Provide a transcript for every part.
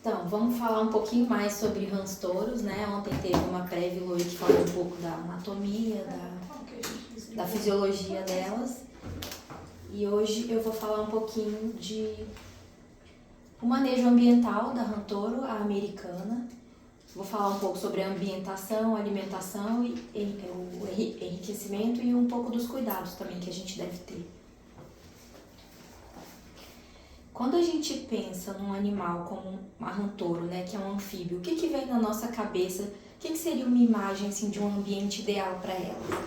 Então, vamos falar um pouquinho mais sobre rãs touros, né? Ontem teve uma prévia, o Loic falou um pouco da anatomia, da fisiologia delas. E hoje eu vou falar um pouquinho de o manejo ambiental da rã touro, a americana. Vou falar um pouco sobre a ambientação, a alimentação e o enriquecimento e um pouco dos cuidados também que a gente deve ter. Quando a gente pensa num animal como a rã touro, né, que é um anfíbio, o que vem na nossa cabeça? O que seria uma imagem assim, de um ambiente ideal para elas?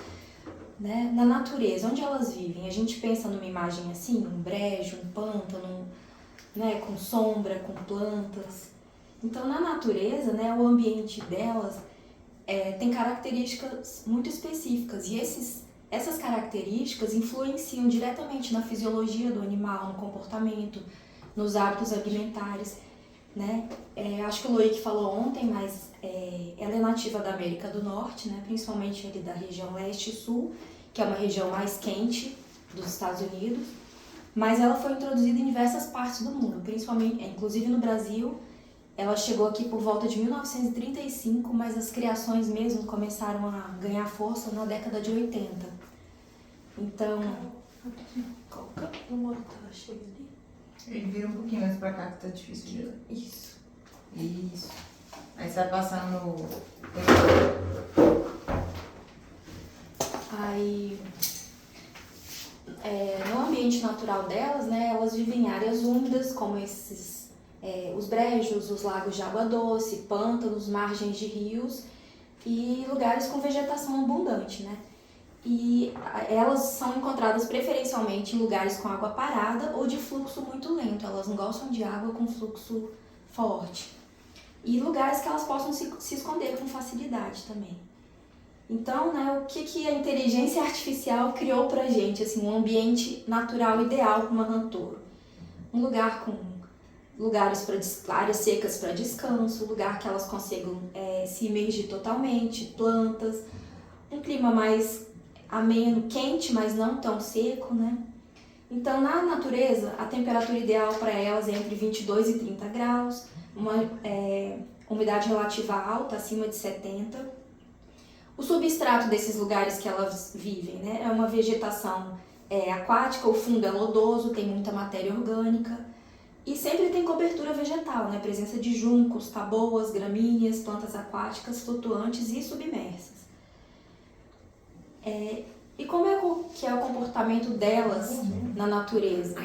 Né? Na natureza, onde elas vivem, a gente pensa numa imagem assim, um brejo, um pântano, né, com sombra, com plantas. Então, na natureza, né, o ambiente delas tem características muito específicas e essas características influenciam diretamente na fisiologia do animal, no comportamento, nos hábitos alimentares, né? Acho que o Loic falou ontem, mas ela é nativa da América do Norte, né? Principalmente ali da região leste e sul, que é uma região mais quente dos Estados Unidos, mas ela foi introduzida em diversas partes do mundo, principalmente, inclusive no Brasil. Ela chegou aqui por volta de 1935, mas as criações mesmo começaram a ganhar força na década de 80. Então... Qual que é o modo que ela chega ali? Ele vira um pouquinho mais pra cá que tá difícil de ler. Isso. Isso. Aí você vai passando... Aí... no ambiente natural delas, né, elas vivem em áreas úmidas, como os brejos, os lagos de água doce, pântanos, margens de rios e lugares com vegetação abundante, né? E elas são encontradas preferencialmente em lugares com água parada ou de fluxo muito lento. Elas não gostam de água com fluxo forte. E lugares que elas possam se esconder com facilidade também. Então, né, o que a inteligência artificial criou pra gente, assim, um ambiente natural ideal para uma rã touro? Um lugar com áreas secas para descanso, lugar que elas consigam se imergir totalmente, plantas, um clima mais ameno, quente, mas não tão seco, né? Então, na natureza, a temperatura ideal para elas é entre 22 e 30 graus, uma umidade relativa alta, acima de 70. O substrato desses lugares que elas vivem, né, é uma vegetação aquática, o fundo é lodoso, tem muita matéria orgânica e sempre tem cobertura vegetal, né, presença de juncos, taboas, gramíneas, plantas aquáticas flutuantes e submersas. E como que é o comportamento delas na natureza?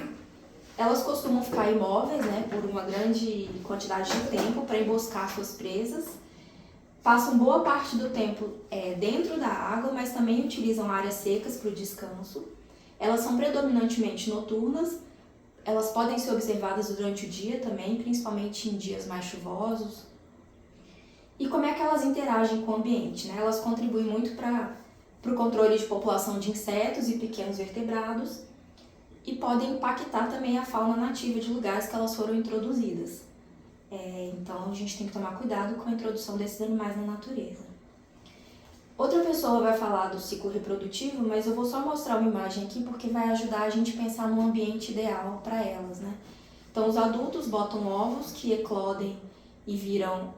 Elas costumam ficar imóveis, né, por uma grande quantidade de tempo para emboscar suas presas. Passam boa parte do tempo dentro da água, mas também utilizam áreas secas para o descanso. Elas são predominantemente noturnas. Elas podem ser observadas durante o dia também, principalmente em dias mais chuvosos. E como é que elas interagem com o ambiente, né? Elas contribuem muito para o controle de população de insetos e pequenos vertebrados e podem impactar também a fauna nativa de lugares que elas foram introduzidas. Então a gente tem que tomar cuidado com a introdução desses animais na natureza. Outra pessoa vai falar do ciclo reprodutivo, mas eu vou só mostrar uma imagem aqui porque vai ajudar a gente a pensar num ambiente ideal para elas, né? Então os adultos botam ovos que eclodem e viram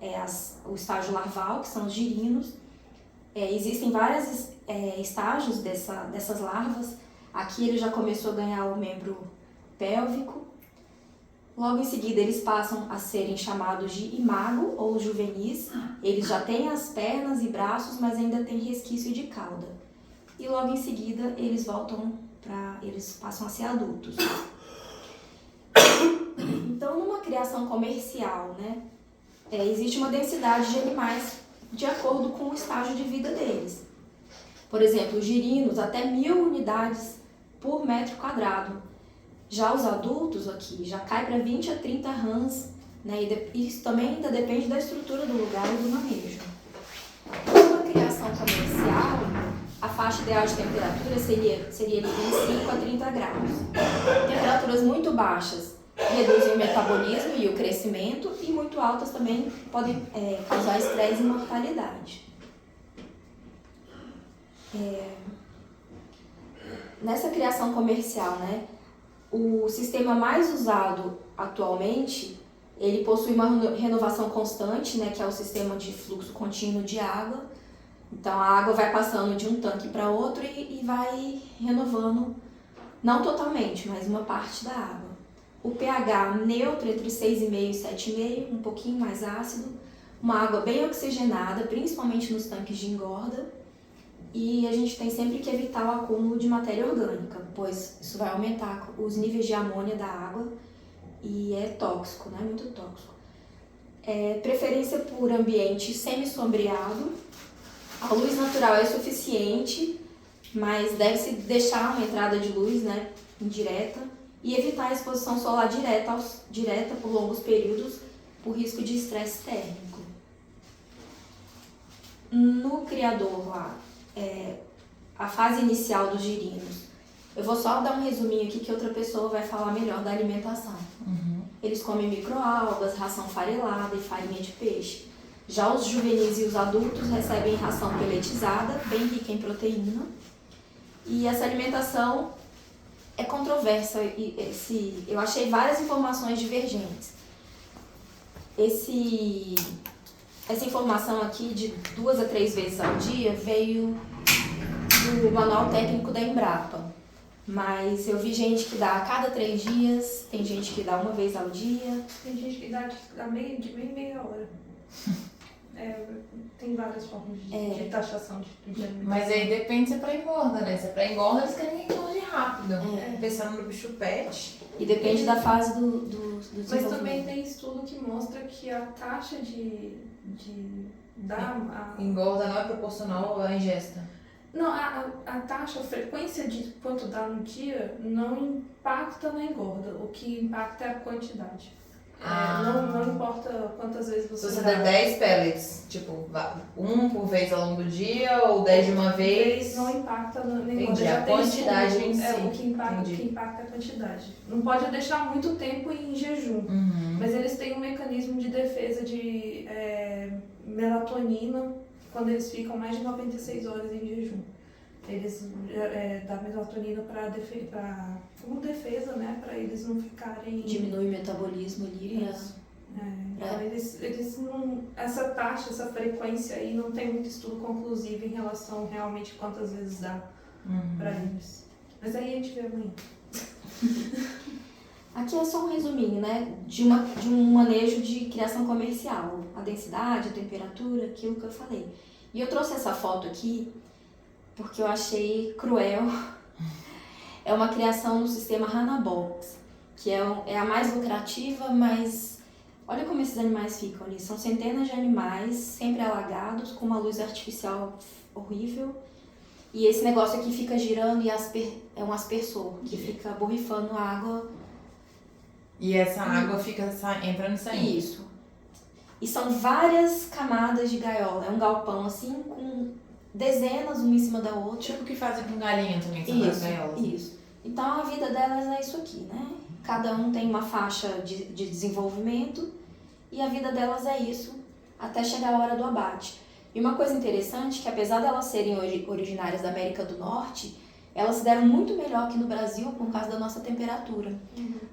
o estágio larval, que são os girinos. Existem vários estágios dessas larvas. Aqui ele já começou a ganhar o membro pélvico. Logo em seguida eles passam a serem chamados de imago ou juvenis. Eles já têm as pernas e braços, mas ainda têm resquício de cauda. E logo em seguida eles passam a ser adultos. Então, numa criação comercial, né, existe uma densidade de animais de acordo com o estágio de vida deles. Por exemplo, os girinos, até 1000 unidades por metro quadrado. Já os adultos aqui, já cai para 20 a 30 rãs, né? E isso também ainda depende da estrutura do lugar e do manejo. Numa criação comercial, a faixa ideal de temperatura seria de 25 a 30 graus. Temperaturas muito baixas reduzem o metabolismo e o crescimento, e muito altas também podem causar estresse e mortalidade. Nessa criação comercial, né, o sistema mais usado atualmente Ele possui uma renovação constante, né, que é o sistema de fluxo contínuo de água. Então a água vai passando de um tanque para outro e vai renovando, não totalmente, mas uma parte da água. O pH neutro entre 6,5 e 7,5, um pouquinho mais ácido. Uma água bem oxigenada, principalmente nos tanques de engorda. E a gente tem sempre que evitar o acúmulo de matéria orgânica, pois isso vai aumentar os níveis de amônia da água e é tóxico, né? Muito tóxico. Preferência por ambiente semi-sombreado. A luz natural é suficiente, mas deve-se deixar uma entrada de luz, né, indireta e evitar a exposição solar direta por longos períodos por risco de estresse térmico. No criador lá, a fase inicial dos girinos, eu vou só dar um resuminho aqui que outra pessoa vai falar melhor da alimentação. Eles comem microalgas, ração farelada e farinha de peixe. Já os juvenis e os adultos recebem ração peletizada, bem rica em proteína. E essa alimentação é controversa. Eu achei várias informações divergentes. Essa informação aqui de 2 a 3 vezes ao dia veio do manual técnico da Embrapa. Mas eu vi gente que dá a cada 3 dias, tem gente que dá uma vez ao dia. Tem gente que dá de meia hora. Tem várias formas de taxação de alimentação. Mas aí depende se é pra engorda, né? Se é pra engorda, eles querem que engorde rápido. Pensando no bicho pet. E depende da fase do Mas desenvolvimento. também tem estudo que mostra que a taxa de dar... Engorda não é proporcional à ingesta. Não, a taxa, a frequência de quanto dá no dia não impacta na engorda. O que impacta é a quantidade. Não importa quantas vezes você Se você dá. der 10 pellets, tipo, um por vez ao longo do dia ou 10 de uma vez. Não impacta na engorda. Entendi, Já a tem quantidade estudo, em si. O que impacta é a quantidade. Não pode deixar muito tempo em jejum. Mas eles têm um mecanismo de defesa de melatonina quando eles ficam mais de 96 horas em jejum. Eles dão melatonina como defesa, né? Para eles não ficarem... Diminui o metabolismo ali. Isso. Então eles não... Essa taxa, essa frequência aí não tem muito estudo conclusivo em relação realmente quantas vezes dá para eles. Mas aí a gente vê amanhã. Aqui é só um resuminho, né? De um manejo de criação comercial. A densidade, a temperatura, aquilo que eu falei. E eu trouxe essa foto aqui porque eu achei cruel. É uma criação no sistema Hanabox, que é a mais lucrativa, mas olha como esses animais ficam ali. São centenas de animais, sempre alagados, com uma luz artificial horrível. E esse negócio aqui fica girando e é um aspersor, que fica borrifando água. E essa água fica entrando e saindo? Isso. E são várias camadas de gaiola. É um galpão assim, com dezenas uma em cima da outra. Tipo o que fazem com galinha também, são as gaiolas. Isso. Então a vida delas é isso aqui, né? Cada um tem uma faixa de desenvolvimento e a vida delas é isso até chegar a hora do abate. E uma coisa interessante é que apesar de elas serem originárias da América do Norte, elas se deram muito melhor aqui no Brasil por causa da nossa temperatura.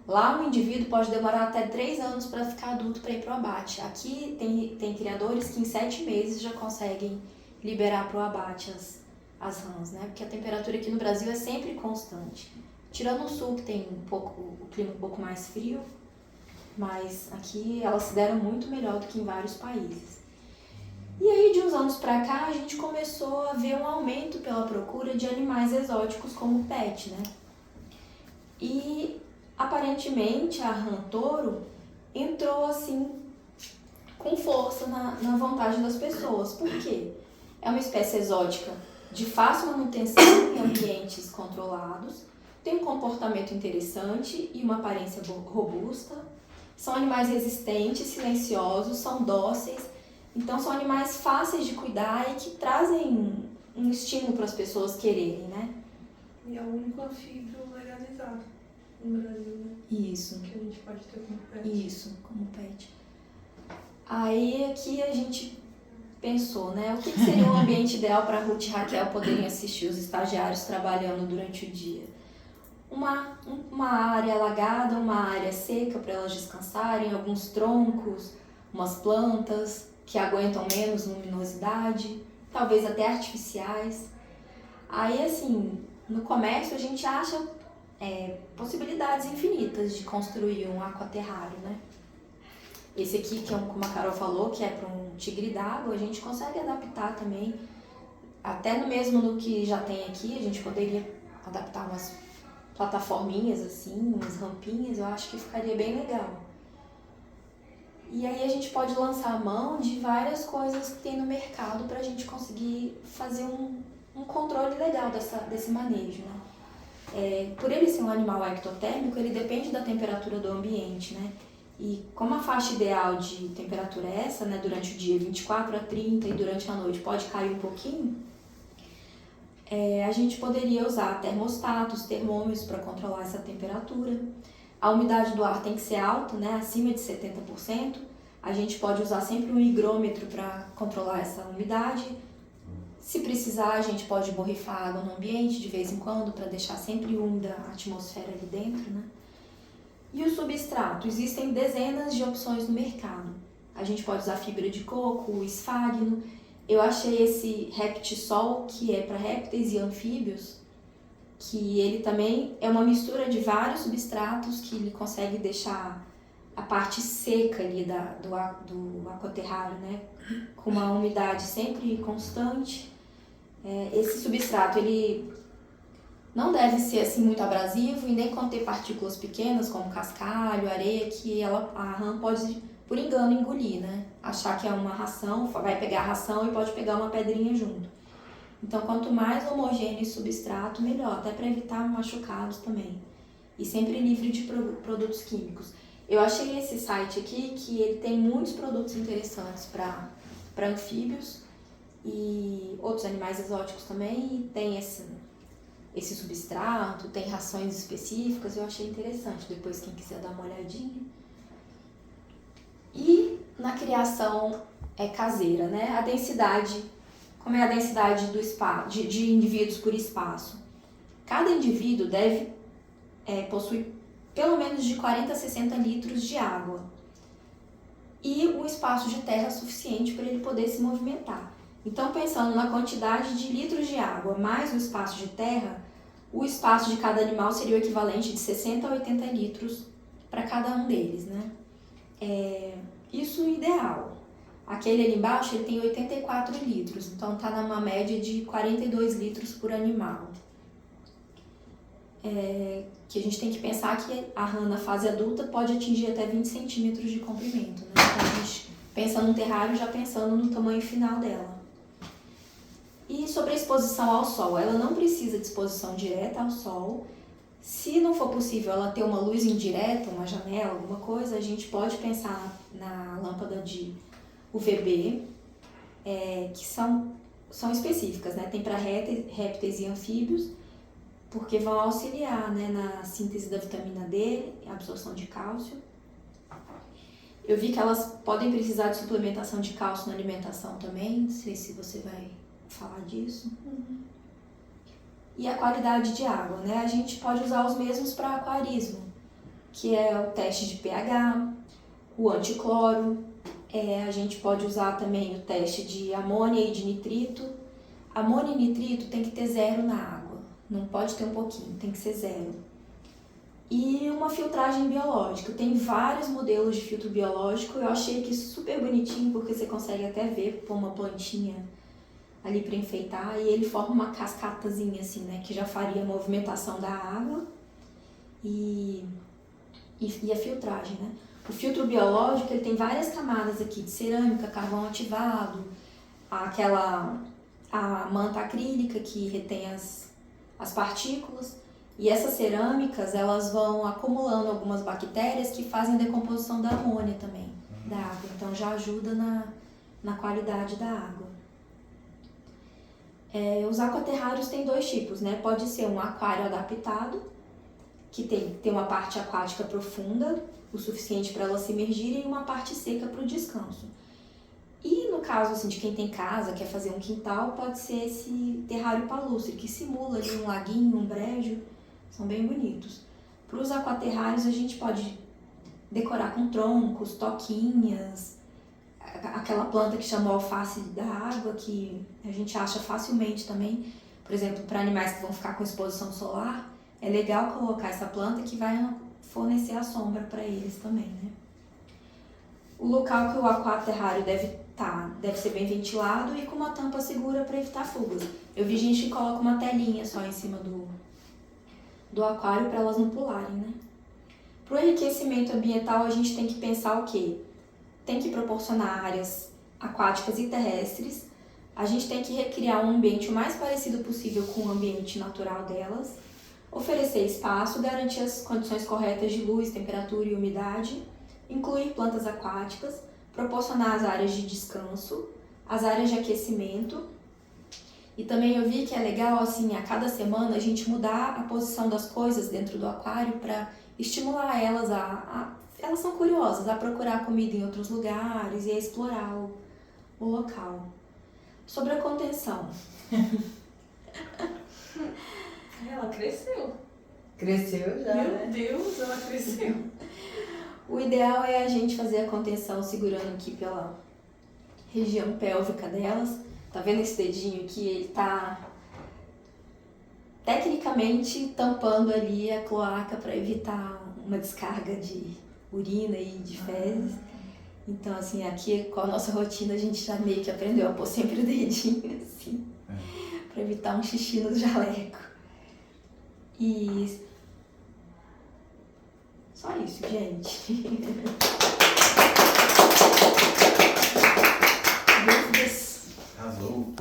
Lá um indivíduo pode demorar até 3 anos para ficar adulto para ir para o abate. Aqui tem criadores que em 7 meses já conseguem liberar para o abate as rãs, né? Porque a temperatura aqui no Brasil é sempre constante. Tirando o sul, que tem o clima um pouco mais frio, mas aqui elas se deram muito melhor do que em vários países. E aí, de uns anos pra cá, a gente começou a ver um aumento pela procura de animais exóticos como pet, né? E, aparentemente, a rã touro entrou, assim, com força na vontade das pessoas. Por quê? É uma espécie exótica de fácil manutenção em ambientes controlados, tem um comportamento interessante e uma aparência robusta, são animais resistentes, silenciosos, são dóceis. Então são animais fáceis de cuidar e que trazem um estímulo para as pessoas quererem, né? E é o único anfíbio legalizado no Brasil, né? Isso. Que a gente pode ter como pet. Isso, como pet. Aí aqui a gente pensou, né? O que seria um ambiente ideal para a Ruth e Raquel poderem assistir os estagiários trabalhando durante o dia? uma área alagada, uma área seca para elas descansarem, alguns troncos, umas plantas que aguentam menos luminosidade, talvez até artificiais. Aí, assim, no comércio a gente acha possibilidades infinitas de construir um aquaterrário, né? Esse aqui, que é como a Carol falou, que é para um tigre d'água, a gente consegue adaptar também, até no mesmo no que já tem aqui, a gente poderia adaptar umas plataforminhas assim, umas rampinhas, eu acho que ficaria bem legal. E aí a gente pode lançar a mão de várias coisas que tem no mercado para a gente conseguir fazer um controle legal desse manejo, né? Por ele ser um animal ectotérmico, ele depende da temperatura do ambiente, né? E como a faixa ideal de temperatura é essa, né, durante o dia 24 a 30 e durante a noite pode cair um pouquinho, a gente poderia usar termostatos, termômetros para controlar essa temperatura. A umidade do ar tem que ser alta, né, acima de 70%. A gente pode usar sempre um higrômetro para controlar essa umidade. Se precisar, a gente pode borrifar água no ambiente de vez em quando para deixar sempre úmida a atmosfera ali dentro, né? E o substrato? Existem dezenas de opções no mercado. A gente pode usar fibra de coco, esfagno. Eu achei esse Reptisol, que é para répteis e anfíbios, que ele também é uma mistura de vários substratos que ele consegue deixar a parte seca ali do aquaterrário, né? Com uma umidade sempre constante. Esse substrato, ele não deve ser assim muito abrasivo e nem conter partículas pequenas como cascalho, areia, que a rã pode, por engano, engolir, né? Achar que é uma ração, vai pegar a ração e pode pegar uma pedrinha junto. Então, quanto mais homogêneo o substrato, melhor, até para evitar machucados também. E sempre livre de produtos químicos. Eu achei esse site aqui que ele tem muitos produtos interessantes para anfíbios e outros animais exóticos também, e tem esse substrato, tem rações específicas, eu achei interessante, depois quem quiser dar uma olhadinha. E na criação caseira, né? A densidade, como é a densidade do espaço, de indivíduos por espaço? Cada indivíduo deve possuir pelo menos de 40 a 60 litros de água e um espaço de terra suficiente para ele poder se movimentar. Então, pensando na quantidade de litros de água mais o espaço de terra, o espaço de cada animal seria o equivalente de 60 a 80 litros para cada um deles, né? Isso ideal. Aquele ali embaixo ele tem 84 litros, então está numa média de 42 litros por animal. Que a gente tem que pensar que a rã na fase adulta pode atingir até 20 centímetros de comprimento, né? Então a gente pensa num terrário já pensando no tamanho final dela. E sobre a exposição ao sol, ela não precisa de exposição direta ao sol. Se não for possível ela ter uma luz indireta, uma janela, alguma coisa, a gente pode pensar na lâmpada de UVB, que são específicas, né? Tem para répteis e anfíbios, porque vão auxiliar, né, na síntese da vitamina D, a absorção de cálcio. Eu vi que elas podem precisar de suplementação de cálcio na alimentação também, não sei se você vai falar disso. E a qualidade de água, né? A gente pode usar os mesmos para aquarismo, que é o teste de pH, o anticloro, a gente pode usar também o teste de amônia e de nitrito. Amônia e nitrito tem que ter 0 na água, não pode ter um pouquinho, tem que ser 0. E uma filtragem biológica, tem vários modelos de filtro biológico, eu achei aqui super bonitinho porque você consegue até ver, pôr uma plantinha ali para enfeitar, e ele forma uma cascatazinha assim, né, que já faria a movimentação da água e a filtragem, né. O filtro biológico, ele tem várias camadas aqui, de cerâmica, carvão ativado, a manta acrílica que retém as partículas, e essas cerâmicas, elas vão acumulando algumas bactérias que fazem a decomposição da amônia também, da água, então já ajuda na qualidade da água. Os aquaterrários têm 2 tipos, né? Pode ser um aquário adaptado, que tem uma parte aquática profunda, o suficiente para elas se emergirem, e uma parte seca para o descanso. E no caso assim, de quem tem casa, quer fazer um quintal, pode ser esse terrário palustre, que simula ali um laguinho, um brejo, São bem bonitos. Para os aquaterrários a gente pode decorar com troncos, toquinhas, aquela planta que chama alface da água, que a gente acha facilmente também. Por exemplo, para animais que vão ficar com exposição solar, é legal colocar essa planta que vai fornecer a sombra para eles também, né? O local que o aquaterrário deve ser bem ventilado e com uma tampa segura para evitar fugas. Eu vi gente que coloca uma telinha só em cima do aquário para elas não pularem, né? Para o enriquecimento ambiental, a gente tem que pensar o quê? Tem que proporcionar áreas aquáticas e terrestres. A gente tem que recriar um ambiente o mais parecido possível com o ambiente natural delas. Oferecer espaço, garantir as condições corretas de luz, temperatura e umidade. Incluir plantas aquáticas. Proporcionar as áreas de descanso. As áreas de aquecimento. E também eu vi que é legal, assim, a cada semana a gente mudar a posição das coisas dentro do aquário para estimular elas elas são curiosas, a procurar comida em outros lugares e a explorar o local. Sobre a contenção. Ela cresceu. Cresceu já, Meu né? Deus, ela cresceu. O ideal é a gente fazer a contenção segurando aqui pela região pélvica delas. Tá vendo esse dedinho aqui? Ele tá tecnicamente tampando ali a cloaca para evitar uma descarga de urina e de fezes. Então, assim, aqui com a nossa rotina a gente já meio que aprendeu a pôr sempre o dedinho assim, para evitar um xixi no jaleco. E só isso, gente. Arrasou.